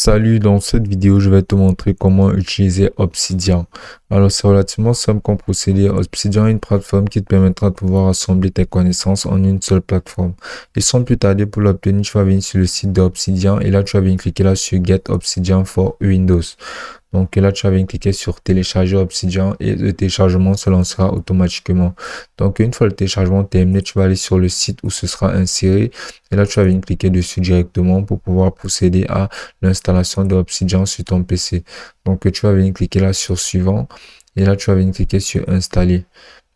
Salut, dans cette vidéo, je vais te montrer comment utiliser Obsidian. Alors, c'est relativement simple comme procédé. Obsidian est une plateforme qui te permettra de pouvoir assembler tes connaissances en une seule plateforme. Et sans plus tarder, pour l'obtenir, tu vas venir sur le site d'Obsidian et là, tu vas venir cliquer là sur Get Obsidian for Windows. Donc là, tu vas venir cliquer sur télécharger Obsidian et le téléchargement se lancera automatiquement. Donc une fois le téléchargement terminé, tu vas aller sur le site où ce sera inséré et là, tu vas venir cliquer dessus directement pour pouvoir procéder à l'installation de Obsidian sur ton PC. Donc tu vas venir cliquer là sur suivant et là, tu vas venir cliquer sur installer.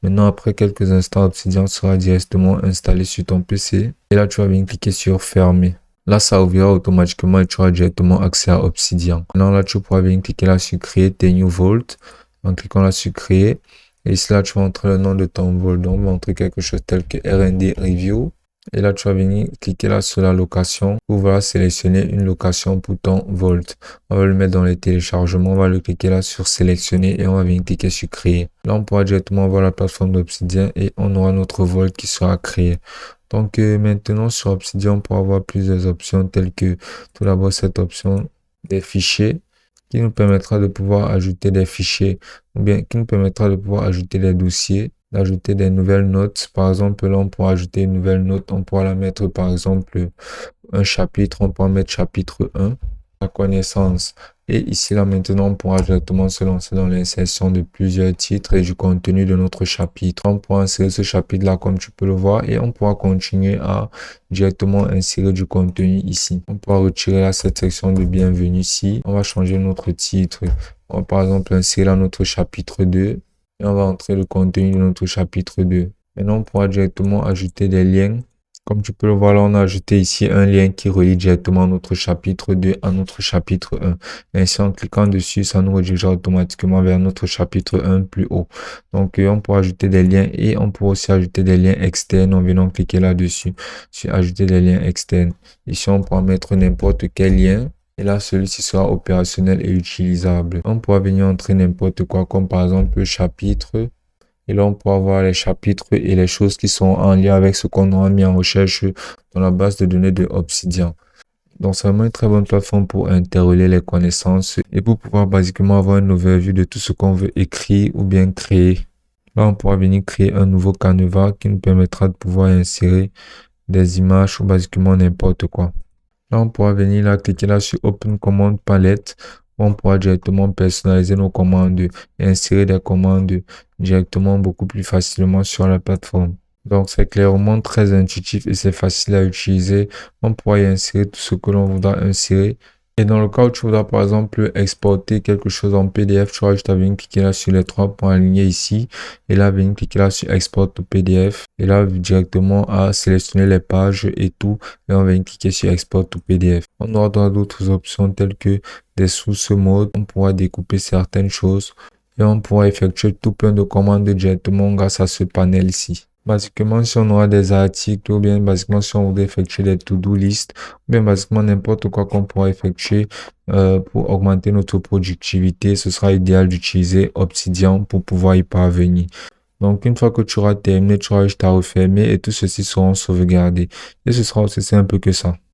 Maintenant, après quelques instants, Obsidian sera directement installé sur ton PC et là, tu vas venir cliquer sur fermer. Là, ça ouvrira automatiquement et tu auras directement accès à Obsidian. Maintenant, là, tu pourras venir cliquer là sur créer tes new vault. En cliquant là sur créer. Et ici, là, tu vas entrer le nom de ton vault. Donc, on va entrer quelque chose tel que R&D Review. Et là, tu vas venir cliquer là sur la location pour voilà, sélectionner une location pour ton vault. On va le mettre dans les téléchargements. On va le cliquer là sur sélectionner et on va venir cliquer sur créer. Là, on pourra directement voir la plateforme d'Obsidian et on aura notre vault qui sera créé. Donc maintenant sur Obsidian, on pourra avoir plusieurs options telles que tout d'abord cette option des fichiers qui nous permettra de pouvoir ajouter des fichiers ou bien qui nous permettra de pouvoir ajouter des dossiers, d'ajouter des nouvelles notes. Par exemple, là, on pourra ajouter une nouvelle note. On pourra la mettre par exemple un chapitre. On pourra mettre chapitre 1, la connaissance. Et ici, là, maintenant, on pourra directement se lancer dans l'insertion de plusieurs titres et du contenu de notre chapitre. On pourra insérer ce chapitre-là comme tu peux le voir et on pourra continuer à directement insérer du contenu ici. On pourra retirer cette section de bienvenue ici. On va changer notre titre. On va par exemple insérer là notre chapitre 2 et on va entrer le contenu de notre chapitre 2. Maintenant, on pourra directement ajouter des liens. Comme tu peux le voir là, on a ajouté ici un lien qui relie directement notre chapitre 2 à notre chapitre 1. Ainsi, en cliquant dessus, ça nous redirigera automatiquement vers notre chapitre 1 plus haut. Donc, on pourra ajouter des liens et on pourra aussi ajouter des liens externes en venant cliquer là-dessus, sur ajouter des liens externes. Ici, on pourra mettre n'importe quel lien. Et là, celui-ci sera opérationnel et utilisable. On pourra venir entrer n'importe quoi, comme par exemple le chapitre. Et là, on pourra voir les chapitres et les choses qui sont en lien avec ce qu'on aura mis en recherche dans la base de données de Obsidian. Donc, c'est vraiment une très bonne plateforme pour interrelier les connaissances et pour pouvoir basiquement avoir une overview de tout ce qu'on veut écrire ou bien créer. Là, on pourra venir créer un nouveau canevas qui nous permettra de pouvoir insérer des images ou basiquement n'importe quoi. Là, on pourra venir là, cliquer là sur Open Command Palette. On pourra directement personnaliser nos commandes et insérer des commandes directement beaucoup plus facilement sur la plateforme. Donc, c'est clairement très intuitif et c'est facile à utiliser. On pourra y insérer tout ce que l'on voudra insérer. Et dans le cas où tu voudras par exemple exporter quelque chose en PDF, tu vas juste venir cliquer là sur les trois points alignés ici. Et là, venir cliquer là sur Export to PDF. Et là, directement à sélectionner les pages et tout. Et on va venir cliquer sur Export to PDF. On aura d'autres options telles que des sources mode. On pourra découper certaines choses. Et on pourra effectuer tout plein de commandes directement grâce à ce panel ici. Basiquement, si on aura des articles ou bien basiquement si on voudrait effectuer des to-do list ou bien basiquement n'importe quoi qu'on pourra effectuer pour augmenter notre productivité, ce sera idéal d'utiliser Obsidian pour pouvoir y parvenir. Donc, une fois que tu auras terminé, tu auras juste à refermer et tout ceci sera sauvegardé. Et ce sera aussi simple que ça.